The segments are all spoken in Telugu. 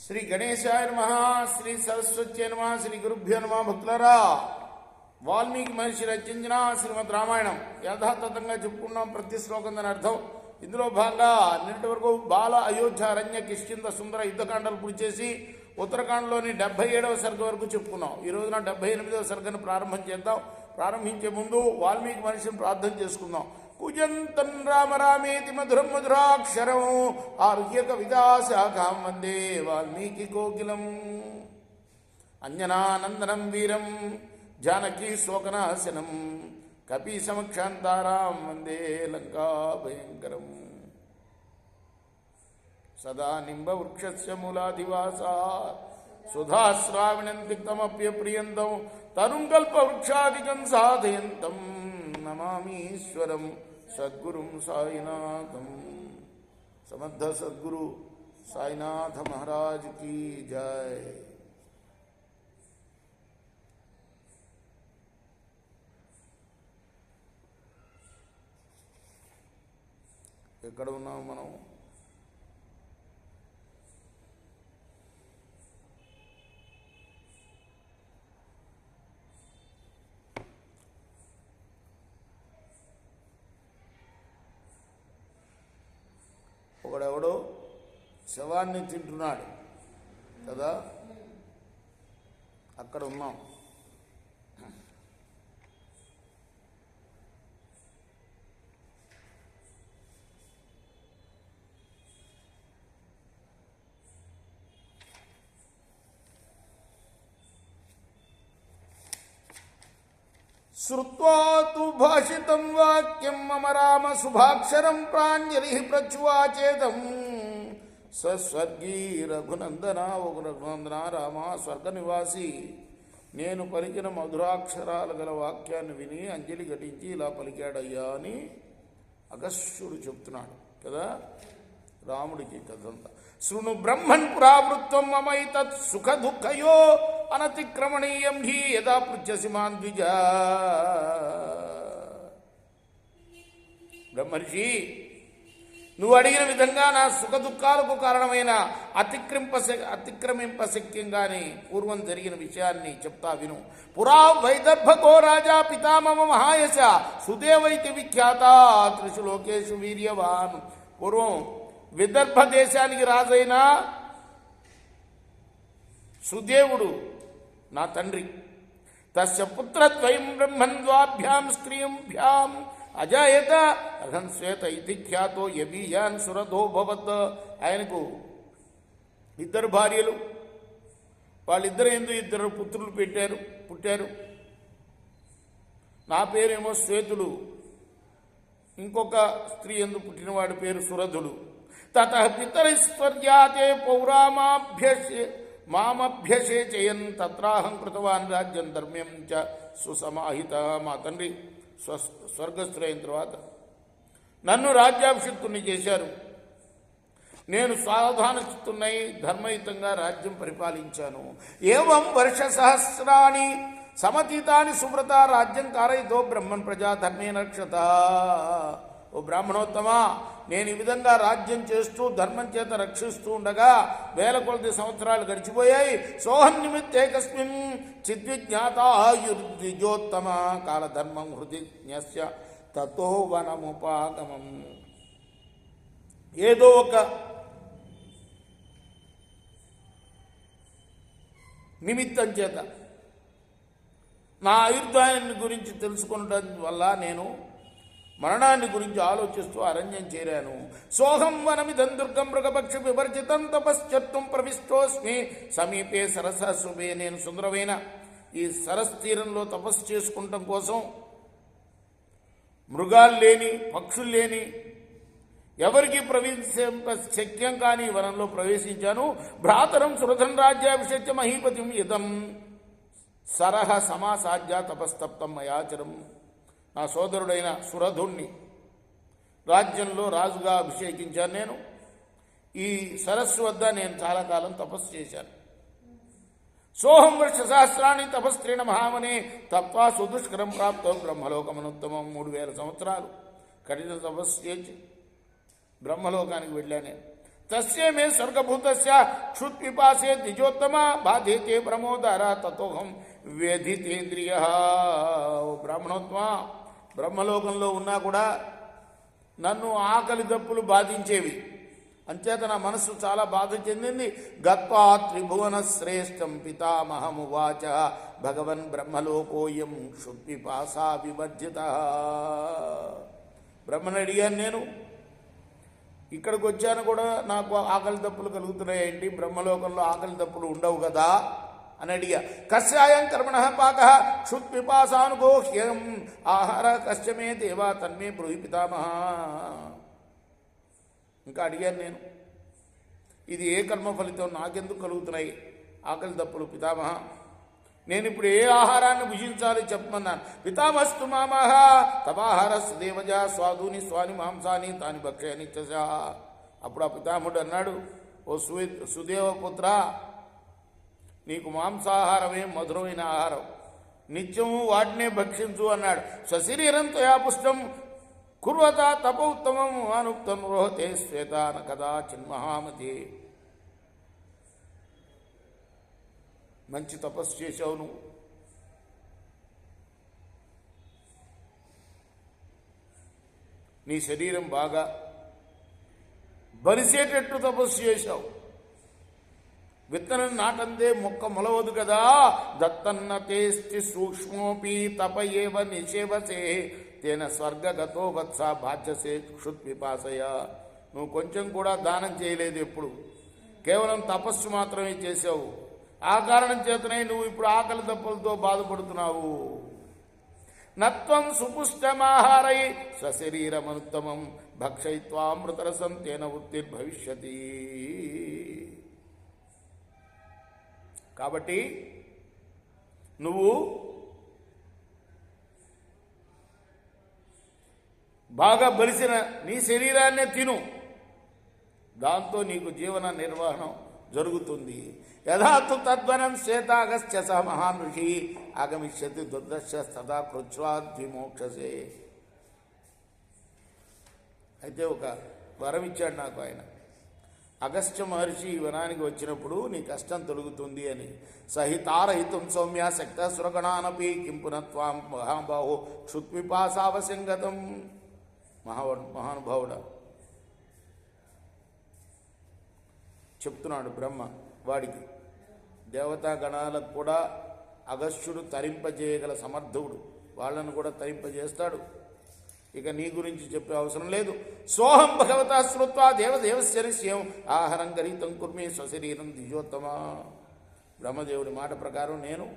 శ్రీ గణేశాయ నమః, శ్రీ సరస్వత్యై నమః, శ్రీ గురుభ్యో నమః. భక్తులారా, వాల్మీకి మహర్షి రచించిన శ్రీమద్ రామాయణం యథాతథంగా చెప్పుకున్నాం. ప్రతి శ్లోకం దాని అర్థం. ఇందులో భాగంగా నిన్నటి వరకు బాల, అయోధ్య, అరణ్య, కిష్కింధ, సుందర యుద్ధకాండాలు పూర్తి చేసి ఉత్తరాఖండ్లోని 77వ సర్గ వరకు చెప్పుకున్నాం. ఈ రోజున 78వ సర్గను ప్రారంభం చేద్దాం. ప్రారంభించే ముందు వాల్మీకి మహర్షిని ప్రార్థన చేసుకుందాం. కుజంతం రామ రామేతి మధురం మధురాక్షరం ఆరుహ్య కవితాశాఖాం వందే వాల్మీకి కోకిలం. అంజనానందనం వీరం జానకీ శోకనాశనం కపీ సమక్షాంతారాం వందే లంకా భయంకరం. సదా నింబవృక్షస్య మూలాధివాసా సుధాశ్రావిణం తిక్తమప్యప్రియంతం తరుం కల్పవృక్షాదికం సాధయంతం నమామీశ్వరం సద్గురుం సాయినాథం. సమర్థ సద్గురు సాయినాథ మహారాజ్ కీ జై. ఎక్కడ ఉన్నాం మనం? ఒకడెవడో శవాన్ని తింటున్నాడు కదా, అక్కడ ఉన్నాం. శ్రుత్వా తు భాషితం వాక్యం మమ రామ శుభాక్షరం ప్రాంజలి ప్రచువాచేతం. సస్వర్గీ రఘునందన, ఒక రఘునందన రామ స్వర్గ నివాసి, నేను పలికిన మధురాక్షరాలు గల వాక్యాన్ని విని అంజలి ఘటించి ఇలా పలికాడయ్యా అని అగస్త్యుడు చెప్తున్నాడు కదా రాముడికి కథంతా. శృణు బ్రహ్మన్ పురావృత్వం మమైతత్ సుఖ దుఃఖయో అనతిక్రమణీయం హి యదా పృచ్ఛసి మాం ద్విజ. బ్రహ్మర్షి, నువ్వు అడిగిన విధంగా నా సుఖ దుఃఖాలకు కారణమైన అతిక్రమింపశక్యంగానే పూర్వం జరిగిన విషయాన్ని చెప్తా విను. పురా వైదర్భకో రాజా పితామమ మహాయశ సుదేవైతి విఖ్యాత త్రిషు లోకేషు వీర్యవాన్. పూర్వం విదర్భ దేశానికి రాజైన సుదేవుడు నా తండ్రి. తస్య పుత్రద్వయం బ్రహ్మన్ ద్వాభ్యాం స్త్రీభ్యాం అజాయత అహం శ్వేత ఇతి ఖ్యాతో యబీయాన్ సురథో భవత్. ఆయనకు ఇద్దరు భార్యలు, వాళ్ళిద్దరు ఇద్దరు పుత్రులు పుట్టారు. నా పేరేమో శ్వేతుడు, ఇంకొక స్త్రీ ఎందు పుట్టినవాడి పేరు సురథుడు. తతః పితరిస్వర్యాతే మామభ్యసేచయన్ తత్రాహం కృతవాన్ రాజ్యం ధర్మ్యం చ సుసమాహిత. మా తండ్రి స్వర్గస్థులైన తర్వాత నన్ను రాజ్యాభిషిక్తుని చేశారు. నేను సావధాన చిత్తున్నై ధర్మయుతంగా రాజ్యం పరిపాలించాను. ఏవం వర్ష సహస్రాణి సమతీతాని సువ్రత రాజ్యం కారయితో బ్రహ్మన్ ప్రజా ధర్మేణ రక్షత. ఓ బ్రాహ్మణోత్తమా, నేను ఈ విధంగా రాజ్యం చేస్తూ ధర్మం చేత రక్షిస్తూ ఉండగా వేల కొలది సంవత్సరాలు గడిచిపోయాయి. సోహం నిమిత్తేకస్మిన్ చిద్విజ్ఞాతాయుర్ద్విజోత్తమ కాలధర్మం హృది న్యస్య తతో వనముపాగమం. ఏదో ఒక నిమిత్తం చేత నా ఆయుర్దాయాన్ని గురించి తెలుసుకునడం వల్ల నేను మరణాన్ని గురించి ఆలోచిస్తూ అరణ్యం చేరాను. సోహం వనమిదం దుర్గం మృగపక్షి వివర్జితం తపశ్చత్వం ప్రవిష్టోస్మి సమీపే సరసశుభే. నేను సుందరమైన ఈ సరస్తీరంలో తపస్సు చేసుకుంటాం కోసం మృగాలు లేని, పక్షులు లేని, ఎవరికి శక్యం కాని వనంలో ప్రవేశించాను. భ్రాతరం సురధన్ రాజ్యాభిషేక్య మహీపతిం ఇదం సరహ సమాసాధ్య తపస్తప్తం మయాచరం. నా సోదరుడైన సురధుణ్ణి రాజ్యంలో రాజుగా అభిషేకించాను. నేను ఈ సరస్సు వద్ద నేను చాలా కాలం తపస్సు చేశాను. సోహం వర్ష సహస్రాన్ని తపస్త్రీణ మహామనే తప్ప సుదుష్కరం ప్రాప్తో బ్రహ్మలోకమనుత్తమం. 3000 సంవత్సరాలు కఠిన తపస్సు చేసి బ్రహ్మలోకానికి వెళ్ళాను. తస్య మే స్వర్గభూతస్య క్షుత్పిపాసే ద్విజోత్తమ బాధేతే బ్రహ్మోదర తతోహం వ్యధితేంద్రియ. బ్రాహ్మణోత్తమ, బ్రహ్మలోకంలో ఉన్నా కూడా నన్ను ఆకలి దప్పులు బాధించేవి, అంచేత నా మనస్సు చాలా బాధ చెందింది. గత్వా త్రిభువన శ్రేష్టం పితామహమువాచ భగవన్ బ్రహ్మలోకోయం క్షుత్పిపాసా వివర్జిత. బ్రహ్మని అడిగాను నేను, ఇక్కడికి వచ్చాను కూడా నాకు ఆకలి దప్పులు కలుగుతున్నాయేంటి, బ్రహ్మలోకంలో ఆకలి దప్పులు ఉండవు కదా అని అడిగా. కస్యాయం కర్మణ పాక క్షుత్పిపాసానుగోహ్యం ఆహార కశ్చమే దేవా తన్మే బ్రూహి పితామహ. ఇంకా అడిగాను నేను, ఇది ఏ కర్మ ఫలితం, నాకెందుకు కలుగుతున్నాయి ఆకలి దప్పులు పితామహ, నేను ఇప్పుడు ఏ ఆహారాన్ని భుజించాలి చెప్పమన్నాను. పితామస్తు మామహ తపాహార సుదేవజ స్వాదూని స్వాని మాంసాని తాని భక్షయని చ. అప్పుడు ఆ పితామహుడు అన్నాడు, ఓ సుదేవపుత్ర, నీకు మాంసాహారమే మధురమైన ఆహారం, నిత్యము వాటినే భక్షించు అన్నాడు. స్వశరీరం త్వయా పుష్టం కుర్వత తపోత్తమం అనుక్తం రోహతే శ్వేతాన కదా చిన్మహామతి. మంచి తపస్సు చేశావు నువ్వు, నీ శరీరం బాగా బలిసేటట్టు తపస్సు చేశావు. విత్తనం నాటందే మొక్క మొలవదు కదా. దత్తన్న తేస్తి సూక్ష్మోపి తప ఏవ నిషేవసే తేన స్వర్గగతో వత్స బాధ్యసే క్షుత్పిపాసయ. నువ్వు కొంచెం కూడా దానం చేయలేదు, ఎప్పుడు కేవలం తపస్సు మాత్రమే చేశావు. ఆ కారణం చేతనే నువ్వు ఇప్పుడు ఆకలి దప్పులతో బాధపడుతున్నావు. నత్వం సుపుష్టమాహారై స్వశరీరమనుత్తమం భక్షయిత్వామృతరసం తేన వృత్తిర్భవిష్యతి. కాబట్టి నువ్వు బాగా బలిసిన నీ శరీరాన్నే తిను, దాంతో నీకు జీవన నిర్వహణం జరుగుతుంది. యథాతు తద్వనం శ్వేతాగస్య స మహాన్ ఋషి ఆగమిష్యతి దుర్దశ తదా కృత్వాద్విమోక్షసే. అయితే ఒక వరం ఇచ్చాడు నాకు ఆయన. అగస్త్య మహర్షి ఈ వనానికి వచ్చినప్పుడు నీ కష్టం తొలుగుతుంది అని. సహితారహితం సౌమ్య శక్త సురగణానపి కింపునత్వాం మహాబాహో క్షుత్పిపాసావశంగతం. మహానుభావుడ చెప్తున్నాడు బ్రహ్మ వాడికి. దేవతాగణాలకు కూడా అగస్త్యుడు తరింపజేయగల సమర్థుడు, వాళ్ళను కూడా తరింపజేస్తాడు. ఇక నీ గురించి చెప్పే అవసరం లేదు. సోహం భగవతా శ్రుత్వా దేవదేవస్యనిశ్యం ఆహారం గరీతం కుర్మి స్వశరీరం ద్విజోత్తమ. బ్రహ్మదేవుడి మాట ప్రకారం నేను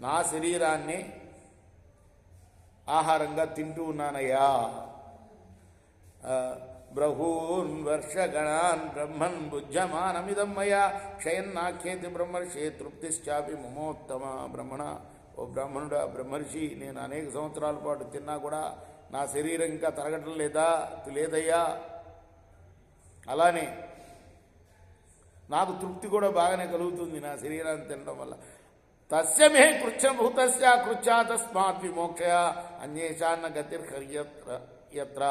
నా శరీరాన్ని ఆహారంగా తింటూ ఉన్నానయ్యా. బ్రహూన్ వర్షగణాన్ బ్రహ్మన్ భుజ్యమానమిదం మయా క్షయన్నాఖ్యేతి బ్రహ్మర్షి తృప్తిశ్చాపి మమోత్తమ. బ్రహ్మణ, ఓ బ్రాహ్మణుడా, బ్రహ్మర్షి, నేను అనేక సంవత్సరాల పాటు తిన్నా కూడా నా శరీరం ఇంకా తరగటం లేదయ్యా. అలానే నాకు తృప్తి కూడా బాగానే కలుగుతుంది నా శరీరాన్ని తినడం వల్ల. తస్యమే కృత్యభూతస్య కృత్యా తస్మాత్ విమోక్షయ అన్యేషాన్న గతిర్హర్యత్ర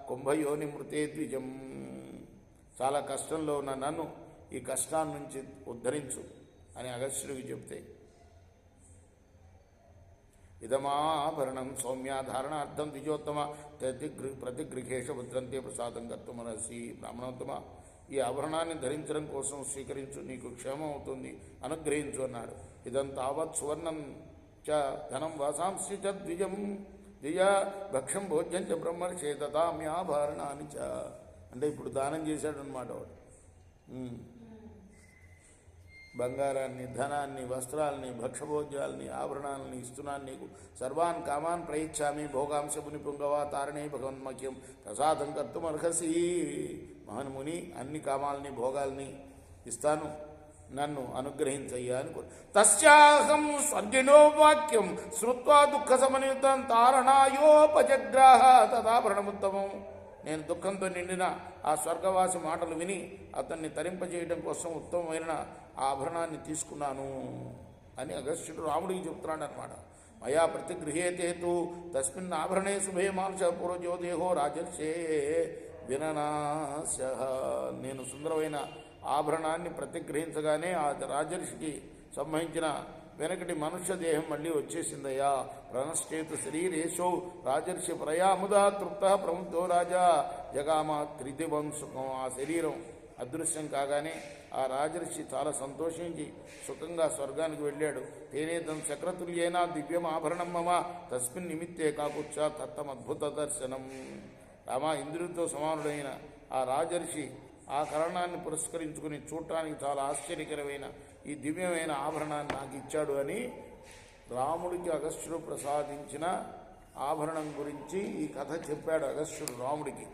కుంభయోని మృతే ద్విజం. చాలా కష్టంలో ఉన్న నన్ను ఈ కష్టాన్ని నుంచి ఉద్ధరించు అని అగస్త్యుడికి చెప్తే, ఇదమాభరణం సౌమ్యాధారణార్థం ద్విజోత్తమ ప్రతిగృహేష భద్రంతే ప్రసాదం కర్తుమనసి. బ్రాహ్మణోత్తమ, ఈ ఆభరణాన్ని ధరించడం కోసం స్వీకరించు, నీకు క్షేమం అవుతుంది, అనుగ్రహించు అన్నాడు. ఇదం తావత్ సువర్ణం చ ధనం వాసాంసి చ ద్విజం ద్విజ భక్ష్యం భోజ్యం చ బ్రహ్మర్షే దదామ్యాభరణాన్ని చ. అంటే ఇప్పుడు దానం చేశాడు అనమాట వాడు. బంగారాన్ని, ధనాన్ని, వస్త్రాలని, భక్షభోజ్యాలని, ఆభరణాలని ఇస్తున్నాను నీకు. సర్వాన్ కామాన్ ప్రయిచ్చామి భోగాంశముని పుంగవా తారణే భగవన్మఖ్యం ప్రసాదం కర్తుమర్హసి. మహన్ముని, అన్ని కామాలని, భోగాల్ని ఇస్తాను, నన్ను అనుగ్రహించయ్యా అని కోరు. తస్యాహం స్వర్గిణో వాక్యం శ్రుత్వా దుఃఖ సమన్వితం తారణాయోపజగ్రాహ తదాభరణముత్తమం. నేను దుఃఖంతో నిండిన ఆ స్వర్గవాసి మాటలు విని అతన్ని తరింపజేయడం కోసం ఉత్తమమైన ఆభరణాన్ని తీసుకున్నాను అని అగస్త్యుడు రాముడికి చెప్తున్నాడు అనమాట. మయా ప్రతిగృహేతేతు తస్మిన్ ఆభరణే శుభే మాంస పురజ్యోదేహో రాజర్షే. విననాశ. నేను సుందరమైన ఆభరణాన్ని ప్రతిగ్రహించగానే ఆ రాజర్షికి సంబంధించిన వెనకటి మనుష్య దేహం మళ్ళీ వచ్చేసిందయ్యా. ప్రణశ్చేతు శరీరేశో రాజర్షి ప్రయాముదా తృప్త ప్రముతో రాజా జగామ త్రిదివం సుఖం. ఆ శరీరం అదృశ్యం కాగానే ఆ రాజర్షి చాలా సంతోషించి సుఖంగా స్వర్గానికి వెళ్ళాడు. తేనేదం చక్రతుల్యేనా దివ్యం ఆభరణం మమ తస్మిన్ నిమిత్తే కాకుచ్చ తత్తం అద్భుత దర్శనం. రామ, ఇంద్రుడితో సమానుడైన ఆ రాజర్షి ఆ కరణాన్ని పురస్కరించుకుని చూడటానికి చాలా ఆశ్చర్యకరమైన ఈ దివ్యమైన ఆభరణాన్ని నాకు ఇచ్చాడు అని రాముడికి అగస్త్యుడు ప్రసాదించిన ఆభరణం గురించి ఈ కథ చెప్పాడు అగస్త్యుడు రాముడికి.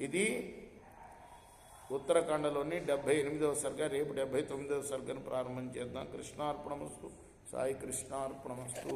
ఇది ఉత్తరాఖండలోని 78వ సర్గ. రేపు 79వ సర్గను ప్రారంభం చేద్దాం. కృష్ణార్పణమస్తు. సాయి కృష్ణార్పణమస్తు.